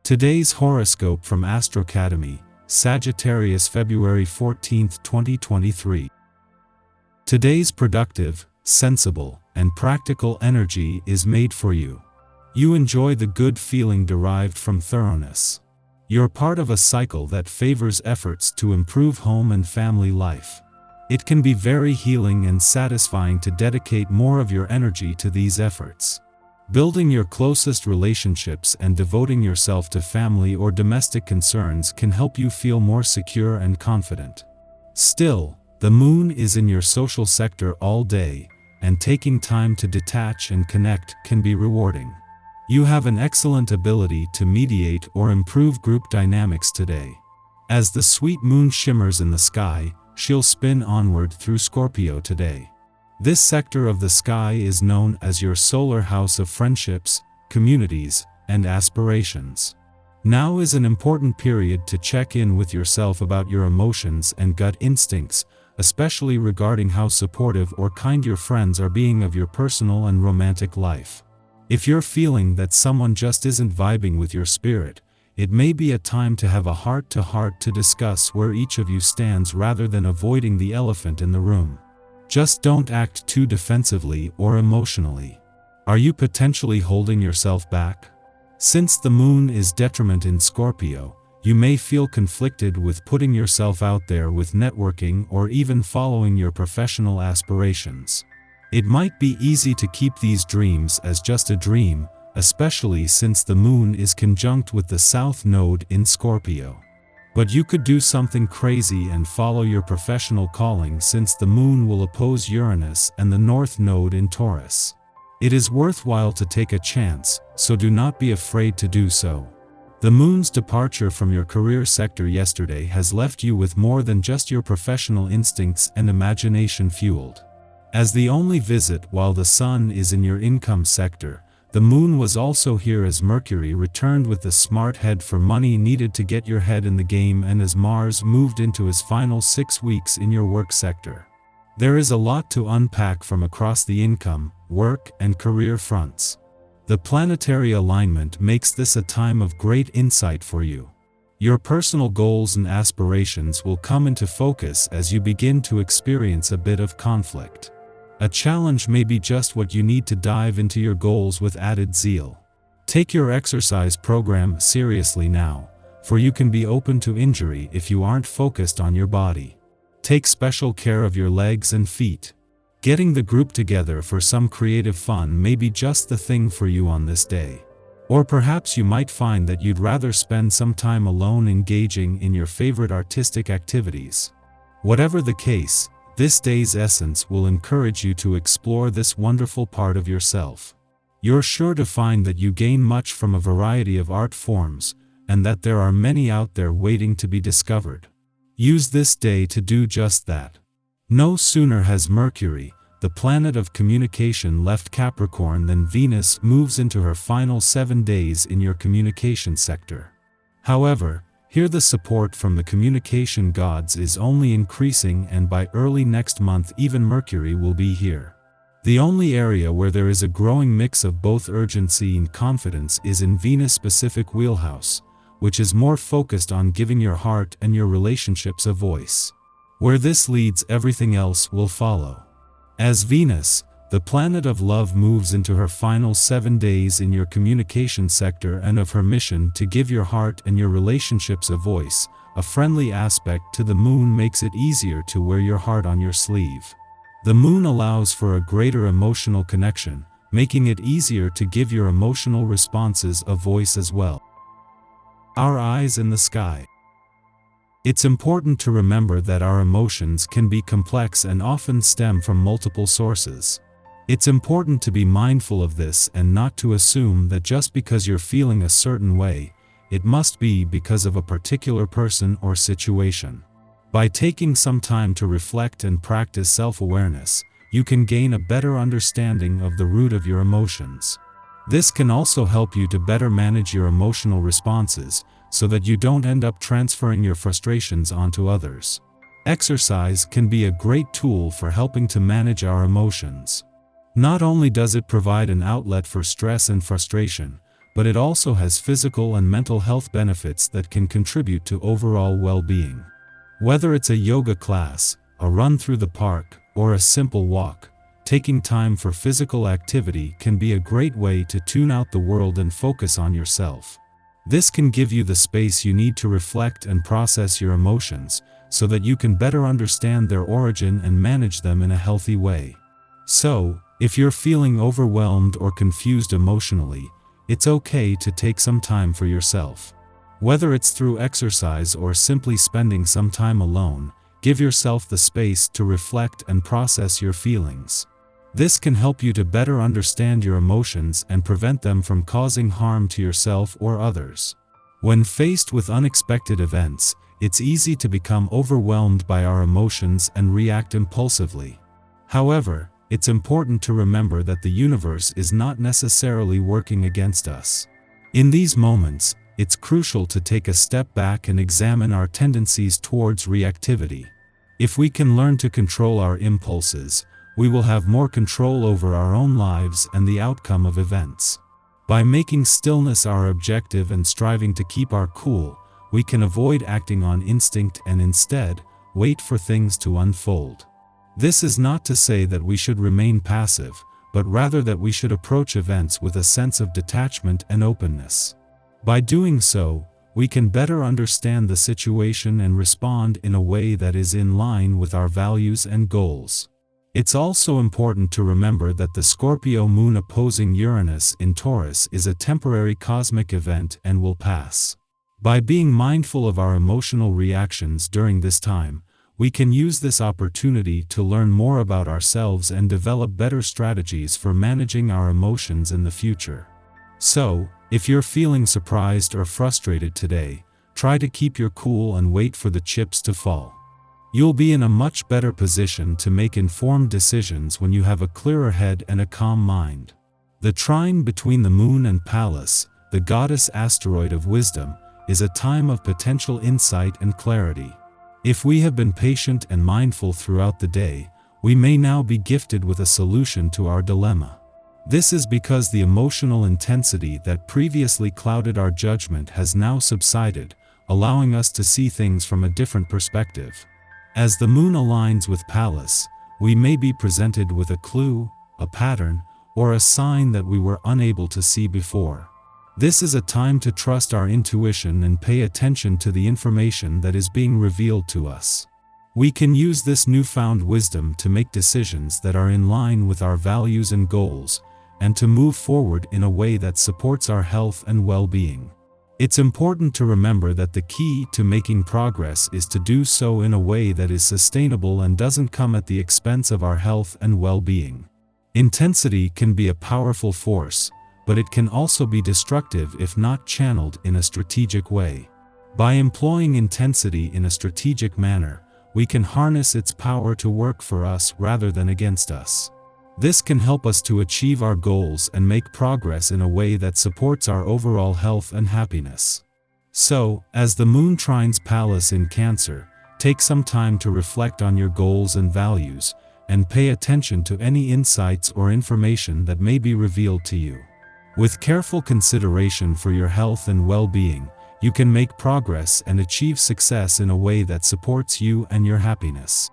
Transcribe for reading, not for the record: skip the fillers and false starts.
Today's horoscope from Astrocademy, Sagittarius February 14, 2023. Today's productive, sensible, and practical energy is made for you. You enjoy the good feeling derived from thoroughness. You're part of a cycle that favors efforts to improve home and family life. It can be very healing and satisfying to dedicate more of your energy to these efforts. Building your closest relationships and devoting yourself to family or domestic concerns can help you feel more secure and confident. Still, the moon is in your social sector all day, and taking time to detach and connect can be rewarding. You have an excellent ability to mediate or improve group dynamics today. As the sweet moon shimmers in the sky, she'll spin onward through Scorpio today. This sector of the sky is known as your solar house of friendships, communities, and aspirations. Now is an important period to check in with yourself about your emotions and gut instincts, especially regarding how supportive or kind your friends are being of your personal and romantic life. If you're feeling that someone just isn't vibing with your spirit, it may be a time to have a heart-to-heart to discuss where each of you stands rather than avoiding the elephant in the room. Just don't act too defensively or emotionally. Are you potentially holding yourself back? Since the moon is detriment in Scorpio, you may feel conflicted with putting yourself out there with networking or even following your professional aspirations. It might be easy to keep these dreams as just a dream, especially since the moon is conjunct with the South Node in Scorpio. But you could do something crazy and follow your professional calling since the moon will oppose Uranus and the North Node in Taurus. It is worthwhile to take a chance, so do not be afraid to do so. The moon's departure from your career sector yesterday has left you with more than just your professional instincts and imagination fueled. As the only visit while the sun is in your income sector, the moon was also here as Mercury returned with the smart head for money needed to get your head in the game and as Mars moved into his final 6 weeks in your work sector. There is a lot to unpack from across the income, work, and career fronts. The planetary alignment makes this a time of great insight for you. Your personal goals and aspirations will come into focus as you begin to experience a bit of conflict. A challenge may be just what you need to dive into your goals with added zeal. Take your exercise program seriously now, for you can be open to injury if you aren't focused on your body. Take special care of your legs and feet. Getting the group together for some creative fun may be just the thing for you on this day. Or perhaps you might find that you'd rather spend some time alone engaging in your favorite artistic activities. Whatever the case, this day's essence will encourage you to explore this wonderful part of yourself. You're sure to find that you gain much from a variety of art forms, and that there are many out there waiting to be discovered. Use this day to do just that. No sooner has Mercury, the planet of communication, left Capricorn than Venus moves into her final 7 days in your communication sector. However, here the support from the communication gods is only increasing, and by early next month even Mercury will be here. The only area where there is a growing mix of both urgency and confidence is in Venus-specific wheelhouse, which is more focused on giving your heart and your relationships a voice. Where this leads, everything else will follow. As Venus, the planet of love, moves into her final 7 days in your communication sector and of her mission to give your heart and your relationships a voice, a friendly aspect to the moon makes it easier to wear your heart on your sleeve. The moon allows for a greater emotional connection, making it easier to give your emotional responses a voice as well. Our eyes in the sky. It's important to remember that our emotions can be complex and often stem from multiple sources. It's important to be mindful of this and not to assume that just because you're feeling a certain way, it must be because of a particular person or situation. By taking some time to reflect and practice self-awareness, you can gain a better understanding of the root of your emotions. This can also help you to better manage your emotional responses, so that you don't end up transferring your frustrations onto others. Exercise can be a great tool for helping to manage our emotions. Not only does it provide an outlet for stress and frustration, but it also has physical and mental health benefits that can contribute to overall well-being. Whether it's a yoga class, a run through the park, or a simple walk, taking time for physical activity can be a great way to tune out the world and focus on yourself. This can give you the space you need to reflect and process your emotions, so that you can better understand their origin and manage them in a healthy way. So, if you're feeling overwhelmed or confused emotionally, it's okay to take some time for yourself. Whether it's through exercise or simply spending some time alone, give yourself the space to reflect and process your feelings. This can help you to better understand your emotions and prevent them from causing harm to yourself or others. When faced with unexpected events, it's easy to become overwhelmed by our emotions and react impulsively. However, it's important to remember that the universe is not necessarily working against us. In these moments, it's crucial to take a step back and examine our tendencies towards reactivity. If we can learn to control our impulses, we will have more control over our own lives and the outcome of events. By making stillness our objective and striving to keep our cool, we can avoid acting on instinct and instead, wait for things to unfold. This is not to say that we should remain passive, but rather that we should approach events with a sense of detachment and openness. By doing so, we can better understand the situation and respond in a way that is in line with our values and goals. It's also important to remember that the Scorpio moon opposing Uranus in Taurus is a temporary cosmic event and will pass. By being mindful of our emotional reactions during this time, we can use this opportunity to learn more about ourselves and develop better strategies for managing our emotions in the future. So, if you're feeling surprised or frustrated today, try to keep your cool and wait for the chips to fall. You'll be in a much better position to make informed decisions when you have a clearer head and a calm mind. The trine between the moon and Pallas, the goddess asteroid of wisdom, is a time of potential insight and clarity. If we have been patient and mindful throughout the day, we may now be gifted with a solution to our dilemma. This is because the emotional intensity that previously clouded our judgment has now subsided, allowing us to see things from a different perspective. As the moon aligns with Pallas, we may be presented with a clue, a pattern, or a sign that we were unable to see before. This is a time to trust our intuition and pay attention to the information that is being revealed to us. We can use this newfound wisdom to make decisions that are in line with our values and goals, and to move forward in a way that supports our health and well-being. It's important to remember that the key to making progress is to do so in a way that is sustainable and doesn't come at the expense of our health and well-being. Intensity can be a powerful force, but it can also be destructive if not channeled in a strategic way. By employing intensity in a strategic manner, we can harness its power to work for us rather than against us. This can help us to achieve our goals and make progress in a way that supports our overall health and happiness. So, as the moon trines Pallas in Cancer, take some time to reflect on your goals and values, and pay attention to any insights or information that may be revealed to you. With careful consideration for your health and well-being, you can make progress and achieve success in a way that supports you and your happiness.